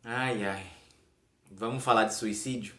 Ai, ai. Vamos falar de suicídio?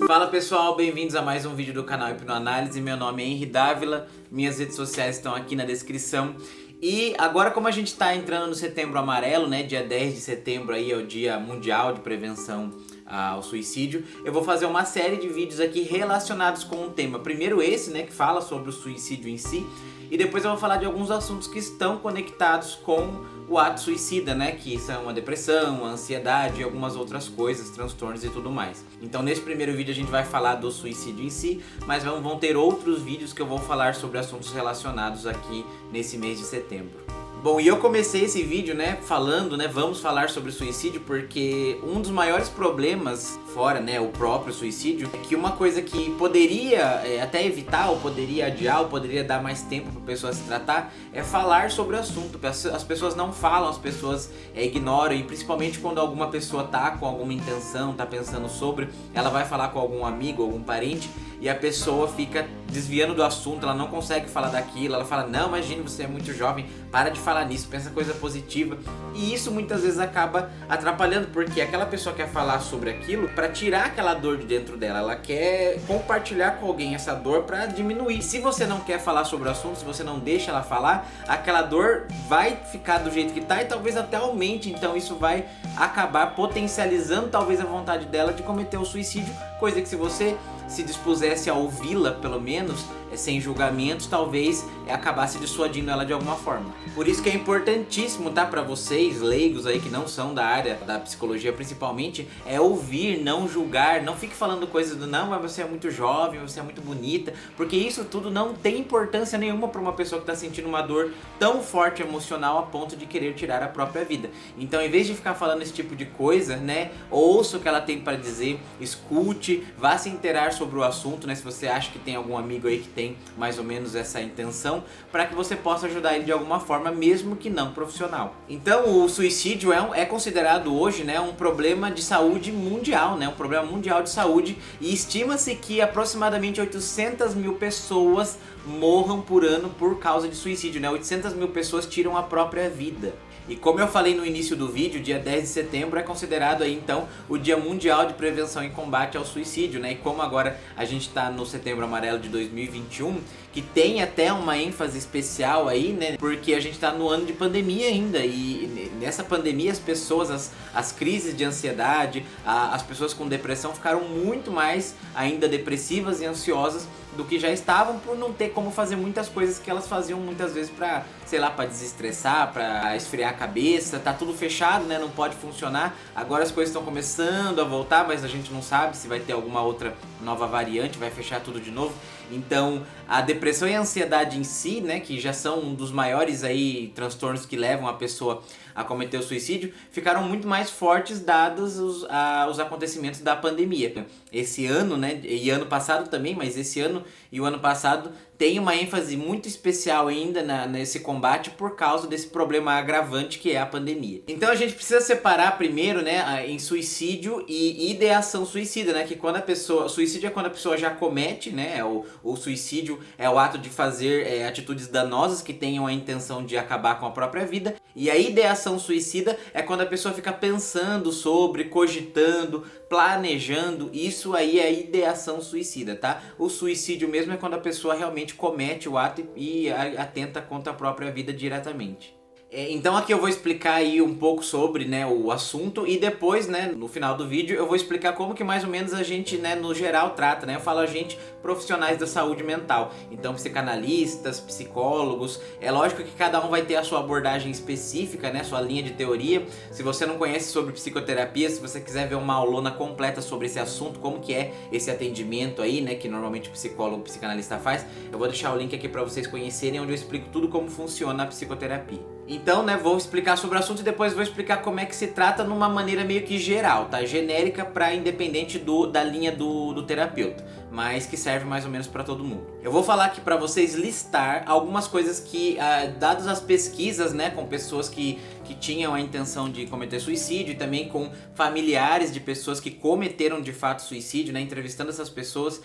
Fala pessoal, bem-vindos a mais um vídeo do canal Hipnoanálise. Meu nome é Henry Dávila, minhas redes sociais estão aqui na descrição. E agora, como a gente está entrando no Setembro Amarelo, né, dia 10 de setembro aí é o Dia Mundial de Prevenção ao Suicídio, eu vou fazer uma série de vídeos aqui relacionados com o tema. Primeiro esse, né, que fala sobre o suicídio em si, e depois eu vou falar de alguns assuntos que estão conectados com o ato suicida, né, que são a depressão, a ansiedade e algumas outras coisas, transtornos e tudo mais. Então nesse primeiro vídeo a gente vai falar do suicídio em si, mas vão ter outros vídeos que eu vou falar sobre assuntos relacionados aqui nesse mês de setembro. Bom, e eu comecei esse vídeo, né, falando, né, vamos falar sobre suicídio porque um dos maiores problemas, fora, né, o próprio suicídio, é que uma coisa que poderia até evitar, ou poderia adiar, ou poderia dar mais tempo para a pessoa se tratar, é falar sobre o assunto. As pessoas não falam, as pessoas ignoram, e principalmente quando alguma pessoa tá com alguma intenção, tá pensando sobre, ela vai falar com algum amigo, algum parente, e a pessoa fica desviando do assunto, ela não consegue falar daquilo, ela fala, não, imagine, você é muito jovem, para de falar nisso, pensa coisa positiva. E isso muitas vezes acaba atrapalhando, porque aquela pessoa quer falar sobre aquilo para tirar aquela dor de dentro dela, ela quer compartilhar com alguém essa dor para diminuir. E se você não quer falar sobre o assunto, se você não deixa ela falar, aquela dor vai ficar do jeito que tá e talvez até aumente, então isso vai acabar potencializando talvez a vontade dela de cometer o suicídio, coisa que se você se dispusesse a ouvi-la, pelo menos, sem julgamentos, talvez acabasse dissuadindo ela de alguma forma. Por isso que é importantíssimo, tá, para vocês, leigos aí que não são da área da psicologia principalmente, é ouvir, não julgar, não fique falando coisas do não, mas você é muito jovem, você é muito bonita, porque isso tudo não tem importância nenhuma para uma pessoa que está sentindo uma dor tão forte emocional a ponto de querer tirar a própria vida. Então, em vez de ficar falando esse tipo de coisa, né, ouça o que ela tem para dizer, escute, vá se inteirar sobre o assunto, né, se você acha que tem algum amigo aí que tem mais ou menos essa intenção, para que você possa ajudar ele de alguma forma, mesmo que não profissional. Então o suicídio é considerado hoje, né, um problema de saúde mundial, né, um problema mundial de saúde, e estima-se que aproximadamente 800 mil pessoas morram por ano por causa de suicídio, né, 800 mil pessoas tiram a própria vida. E como eu falei no início do vídeo, dia 10 de setembro é considerado aí então o Dia Mundial de Prevenção e Combate ao Suicídio, né? E como agora a gente está no Setembro Amarelo de 2021, que tem até uma ênfase especial aí, né? Porque a gente está no ano de pandemia ainda, e nessa pandemia as pessoas, as crises de ansiedade, as pessoas com depressão ficaram muito mais ainda depressivas e ansiosas do que já estavam, por não ter como fazer muitas coisas que elas faziam muitas vezes pra, sei lá, pra desestressar, pra esfriar a cabeça. Tá tudo fechado, né, não pode funcionar. Agora as coisas estão começando a voltar, mas a gente não sabe se vai ter alguma outra nova variante, vai fechar tudo de novo. Então a depressão e a ansiedade em si, né, que já são um dos maiores aí transtornos que levam a pessoa a cometer o suicídio, ficaram muito mais fortes dados os acontecimentos da pandemia. Esse ano, né, e ano passado também, mas esse ano e o ano passado tem uma ênfase muito especial ainda nesse combate por causa desse problema agravante que é a pandemia. Então a gente precisa separar primeiro, né, em suicídio e ideação suicida, né, que quando a pessoa, suicídio é quando a pessoa já comete, né, o suicídio é o ato de fazer atitudes danosas que tenham a intenção de acabar com a própria vida, e a ideação suicida é quando a pessoa fica pensando sobre, cogitando, planejando. Isso aí é a ideação suicida, tá? O suicídio mesmo é quando a pessoa realmente comete o ato e atenta contra a própria vida diretamente. Então aqui eu vou explicar aí um pouco sobre, né, o assunto, e depois, né, no final do vídeo eu vou explicar como que mais ou menos a gente, né, no geral trata, né, eu falo a gente, profissionais da saúde mental, então psicanalistas, psicólogos, é lógico que cada um vai ter a sua abordagem específica, né, sua linha de teoria. Se você não conhece sobre psicoterapia, se você quiser ver uma aulona completa sobre esse assunto, como que é esse atendimento aí, né, que normalmente o psicólogo, o psicanalista faz, eu vou deixar o link aqui para vocês conhecerem, onde eu explico tudo como funciona a psicoterapia. Então, né, vou explicar sobre o assunto e depois vou explicar como é que se trata numa maneira meio que geral, tá? Genérica para independente da linha do terapeuta, mas que serve mais ou menos para todo mundo. Eu vou falar aqui para vocês listar algumas coisas que, dadas as pesquisas, né, com pessoas que que tinham a intenção de cometer suicídio e também com familiares de pessoas que cometeram de fato suicídio, né? Entrevistando essas pessoas,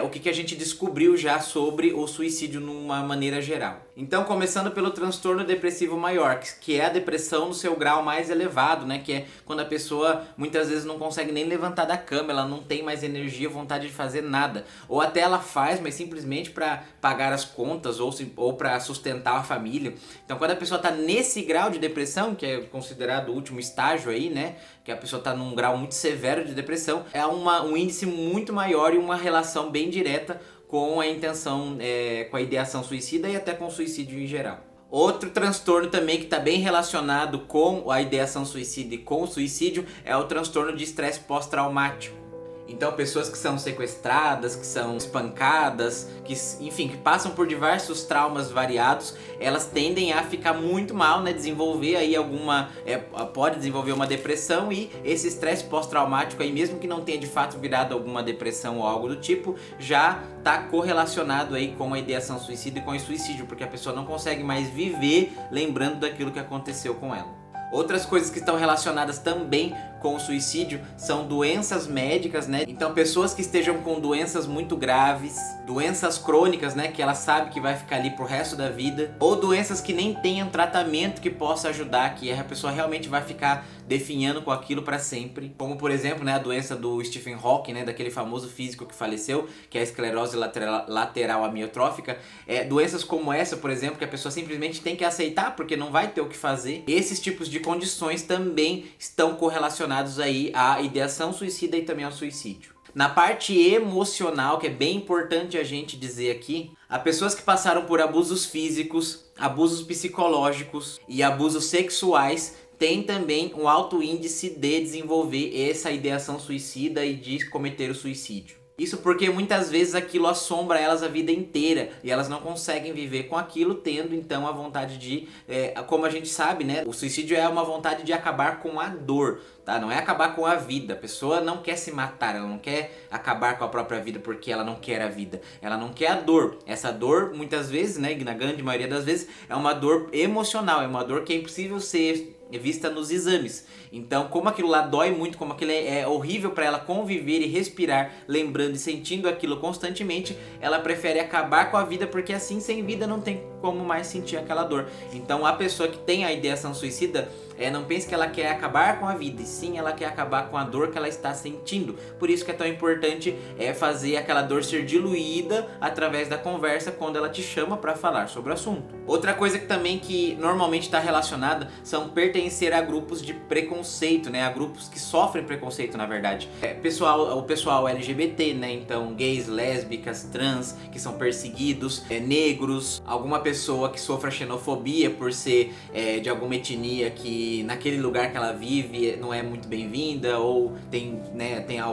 o que a gente descobriu já sobre o suicídio numa maneira geral. Então, começando pelo transtorno depressivo maior, que é a depressão no seu grau mais elevado, né? Que é quando a pessoa muitas vezes não consegue nem levantar da cama, ela não tem mais energia, vontade de fazer nada. Ou até ela faz, mas simplesmente para pagar as contas ou para sustentar a família. Então, quando a pessoa está nesse grau de depressão, que é considerado o último estágio aí, né? Que a pessoa está num grau muito severo de depressão, é um índice muito maior e uma relação bem direta com a intenção, com a ideação suicida e até com o suicídio em geral. Outro transtorno também que está bem relacionado com a ideação suicida e com o suicídio é o transtorno de estresse pós-traumático. Então, pessoas que são sequestradas, que são espancadas, enfim, que passam por diversos traumas variados, elas tendem a ficar muito mal, né? Desenvolver aí pode desenvolver uma depressão, e esse estresse pós-traumático aí, mesmo que não tenha de fato virado alguma depressão ou algo do tipo, já está correlacionado aí com a ideação suicida e com o suicídio, porque a pessoa não consegue mais viver lembrando daquilo que aconteceu com ela. Outras coisas que estão relacionadas também com o suicídio são doenças médicas, né? Então, pessoas que estejam com doenças muito graves, doenças crônicas, né? Que ela sabe que vai ficar ali pro resto da vida, ou doenças que nem tenham tratamento que possa ajudar, que a pessoa realmente vai ficar definhando com aquilo para sempre. Como, por exemplo, né, a doença do Stephen Hawking, né? Daquele famoso físico que faleceu, que é a esclerose lateral amiotrófica. Doenças como essa, por exemplo, que a pessoa simplesmente tem que aceitar porque não vai ter o que fazer. Esses tipos de condições também estão correlacionados aí à ideação suicida e também ao suicídio. Na parte emocional, que é bem importante a gente dizer aqui, há pessoas que passaram por abusos físicos, abusos psicológicos e abusos sexuais têm também um alto índice de desenvolver essa ideação suicida e de cometer o suicídio. Isso porque muitas vezes aquilo assombra elas a vida inteira e elas não conseguem viver com aquilo, tendo então a vontade de, como a gente sabe, né? O suicídio é uma vontade de acabar com a dor, tá? Não é acabar com a vida. A pessoa não quer se matar, ela não quer acabar com a própria vida porque ela não quer a vida. Ela não quer a dor. Essa dor, muitas vezes, né? Na grande maioria das vezes, é uma dor emocional, é uma dor que é impossível ser vista nos exames. Então, como aquilo lá dói muito, como aquilo é horrível para ela conviver e respirar, lembrando e sentindo aquilo constantemente, ela prefere acabar com a vida, porque assim, sem vida, não tem como mais sentir aquela dor. Então, a pessoa que tem a ideação suicida, não pense que ela quer acabar com a vida, e sim ela quer acabar com a dor que ela está sentindo. Por isso que é tão importante fazer aquela dor ser diluída através da conversa quando ela te chama para falar sobre o assunto. Outra coisa que normalmente está relacionada são pertencer a grupos de preconceito, né? A grupos que sofrem preconceito, na verdade. O pessoal LGBT, né? Então, gays, lésbicas, trans, que são perseguidos, negros, alguma pessoa que sofra xenofobia por ser de alguma etnia que naquele lugar que ela vive não é muito bem-vinda, ou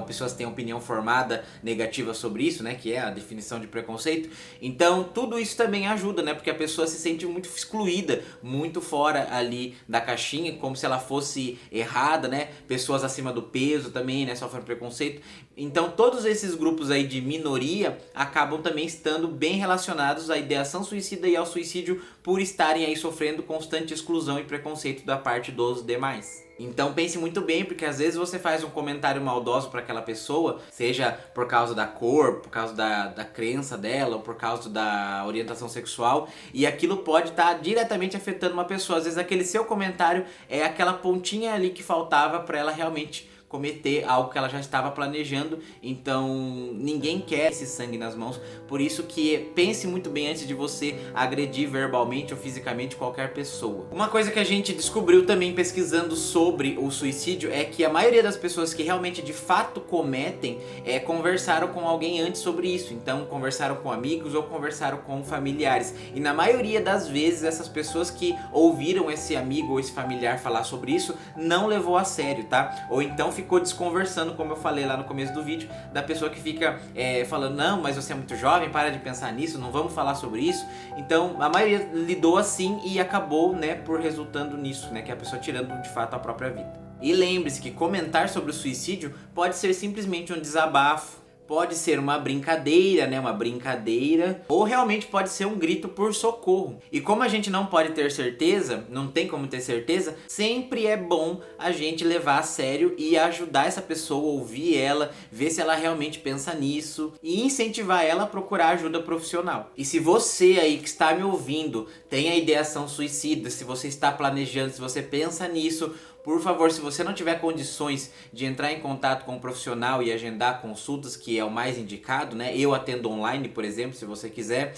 pessoas que têm opinião formada negativa sobre isso, né? Que é a definição de preconceito. Então, tudo isso também ajuda, né? Porque a pessoa se sente muito excluída, muito fora ali da caixinha, como se ela fosse errada, né? Pessoas acima do peso também, né? Sofrem preconceito. Então, todos esses grupos aí de minoria acabam também estando bem relacionados à ideação suicida e ao suicídio por estarem aí sofrendo constante exclusão e preconceito da parte dos demais. Então pense muito bem, porque às vezes você faz um comentário maldoso para aquela pessoa, seja por causa da cor, por causa da crença dela, ou por causa da orientação sexual, e aquilo pode estar diretamente afetando uma pessoa. Às vezes aquele seu comentário é aquela pontinha ali que faltava para ela realmente cometer algo que ela já estava planejando. Então ninguém quer esse sangue nas mãos, por isso que pense muito bem antes de você agredir verbalmente ou fisicamente qualquer pessoa. Uma coisa que a gente descobriu também pesquisando sobre o suicídio é que a maioria das pessoas que realmente de fato cometem conversaram com alguém antes sobre isso. Então conversaram com amigos ou conversaram com familiares, e na maioria das vezes essas pessoas que ouviram esse amigo ou esse familiar falar sobre isso não levou a sério, tá? Ou então ficou desconversando, como eu falei lá no começo do vídeo, da pessoa que fica falando, não, mas você é muito jovem, para de pensar nisso, não vamos falar sobre isso. Então a maioria lidou assim e acabou, né, por resultando nisso, né, que é a pessoa tirando de fato a própria vida. E lembre-se que comentar sobre o suicídio pode ser simplesmente um desabafo, Pode ser uma brincadeira, né? Uma brincadeira. Ou realmente pode ser um grito por socorro. E como a gente não pode ter certeza, não tem como ter certeza, sempre é bom a gente levar a sério e ajudar essa pessoa, ouvir ela, ver se ela realmente pensa nisso e incentivar ela a procurar ajuda profissional. E se você aí que está me ouvindo tem a ideação suicida, se você está planejando, se você pensa nisso, por favor, se você não tiver condições de entrar em contato com um profissional e agendar consultas, que é o mais indicado, né? Eu atendo online, por exemplo, se você quiser.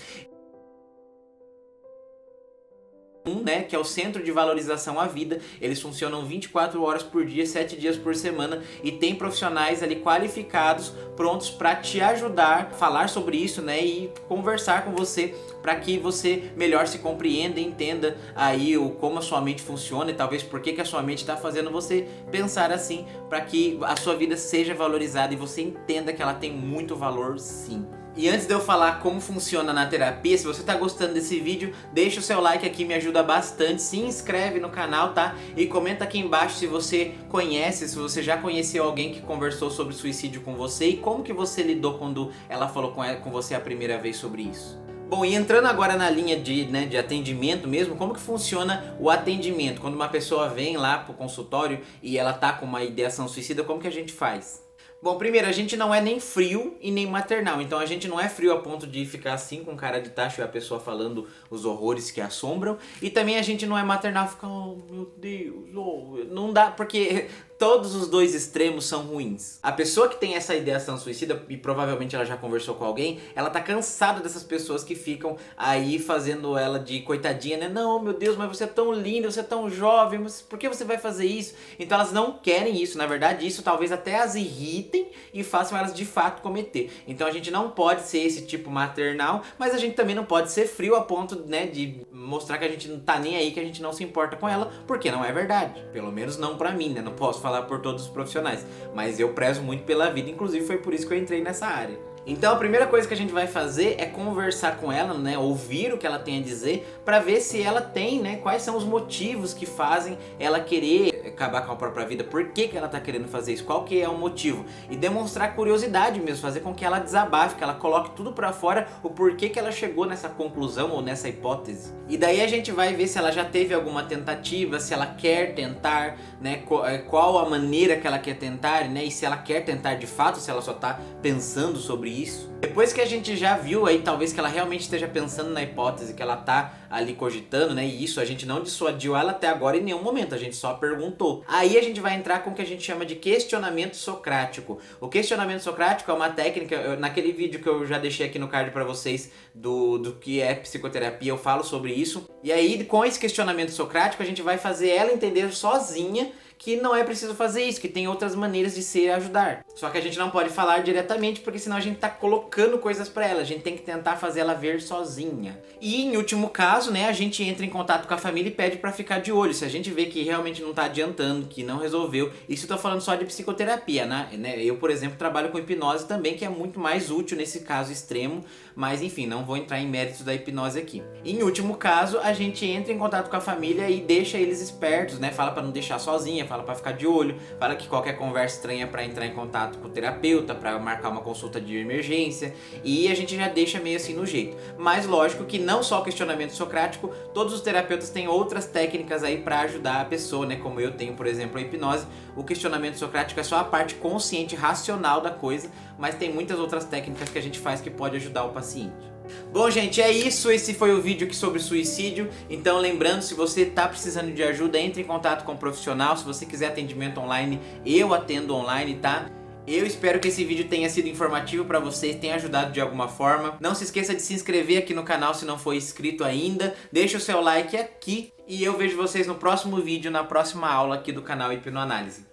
Né, que é o Centro de Valorização à Vida. Eles funcionam 24 horas por dia, 7 dias por semana e tem profissionais ali qualificados, prontos para te ajudar, falar sobre isso, né, e conversar com você para que você melhor se compreenda e entenda aí como a sua mente funciona e talvez por que a sua mente está fazendo você pensar assim, para que a sua vida seja valorizada e você entenda que ela tem muito valor, sim. E antes de eu falar como funciona na terapia, se você tá gostando desse vídeo, deixa o seu like aqui, me ajuda bastante, se inscreve no canal, tá? E comenta aqui embaixo se você conhece, se você já conheceu alguém que conversou sobre suicídio com você e como que você lidou quando ela falou com você a primeira vez sobre isso. Bom, e entrando agora na linha de atendimento mesmo, como que funciona o atendimento? Quando uma pessoa vem lá pro consultório e ela tá com uma ideação suicida, como que a gente faz? Bom, primeiro, a gente não é nem frio e nem maternal, então a gente não é frio a ponto de ficar assim com cara de tacho e a pessoa falando os horrores que assombram, e também a gente não é maternal, fica, oh meu Deus, oh, não dá, porque todos os dois extremos são ruins. A pessoa que tem essa ideação suicida, e provavelmente ela já conversou com alguém, ela tá cansada dessas pessoas que ficam aí fazendo ela de coitadinha, né? Não, meu Deus, mas você é tão linda, você é tão jovem, mas por que você vai fazer isso? Então elas não querem isso, na verdade isso talvez até as irritem e façam elas de fato cometer. Então a gente não pode ser esse tipo maternal, mas a gente também não pode ser frio a ponto, né, de mostrar que a gente não tá nem aí, que a gente não se importa com ela, porque não é verdade. Pelo menos não pra mim, né? Não posso falar por todos os profissionais, mas eu prezo muito pela vida, inclusive foi por isso que eu entrei nessa área. Então a primeira coisa que a gente vai fazer é conversar com ela, né, ouvir o que ela tem a dizer, para ver se ela tem, né, quais são os motivos que fazem ela querer acabar com a própria vida, por que ela tá querendo fazer isso, qual que é o motivo, e demonstrar curiosidade mesmo, fazer com que ela desabafe, que ela coloque tudo para fora, o porquê que ela chegou nessa conclusão ou nessa hipótese. E daí a gente vai ver se ela já teve alguma tentativa, se ela quer tentar, né, qual a maneira que ela quer tentar, né, e se ela quer tentar de fato, se ela só tá pensando sobre isso. Depois que a gente já viu aí, talvez que ela realmente esteja pensando na hipótese, que ela tá ali cogitando, né, e isso a gente não dissuadiu ela até agora em nenhum momento, a gente só perguntou. Aí a gente vai entrar com o que a gente chama de questionamento socrático. O questionamento socrático é uma técnica, naquele vídeo que eu já deixei aqui no card pra vocês do que é psicoterapia, eu falo sobre isso. E aí com esse questionamento socrático a gente vai fazer ela entender sozinha que não é preciso fazer isso, que tem outras maneiras de se ajudar. Só que a gente não pode falar diretamente, porque senão a gente tá colocando coisas pra ela, a gente tem que tentar fazer ela ver sozinha. E em último caso, né, a gente entra em contato com a família e pede pra ficar de olho. Se a gente vê que realmente não tá adiantando, que não resolveu, isso eu tô falando só de psicoterapia, né? Eu, por exemplo, trabalho com hipnose também, que é muito mais útil nesse caso extremo, mas enfim, não vou entrar em méritos da hipnose aqui. Em último caso, a gente entra em contato com a família e deixa eles espertos, né? Fala pra não deixar sozinha, fala pra ficar de olho, fala que qualquer conversa estranha é pra entrar em contato com o terapeuta, pra marcar uma consulta de emergência, e a gente já deixa meio assim no jeito. Mas lógico que não só o questionamento socrático, todos os terapeutas têm outras técnicas aí pra ajudar a pessoa, né? Como eu tenho, por exemplo, a hipnose. O questionamento socrático é só a parte consciente, racional da coisa, mas tem muitas outras técnicas que a gente faz que pode ajudar o paciente. Bom, gente, é isso. Esse foi o vídeo aqui sobre suicídio. Então, lembrando, se você tá precisando de ajuda, entre em contato com um profissional. Se você quiser atendimento online, eu atendo online, tá? Eu espero que esse vídeo tenha sido informativo pra vocês, tenha ajudado de alguma forma. Não se esqueça de se inscrever aqui no canal se não for inscrito ainda. Deixa o seu like aqui e eu vejo vocês no próximo vídeo, na próxima aula aqui do canal Hipnoanálise.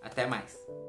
Até mais!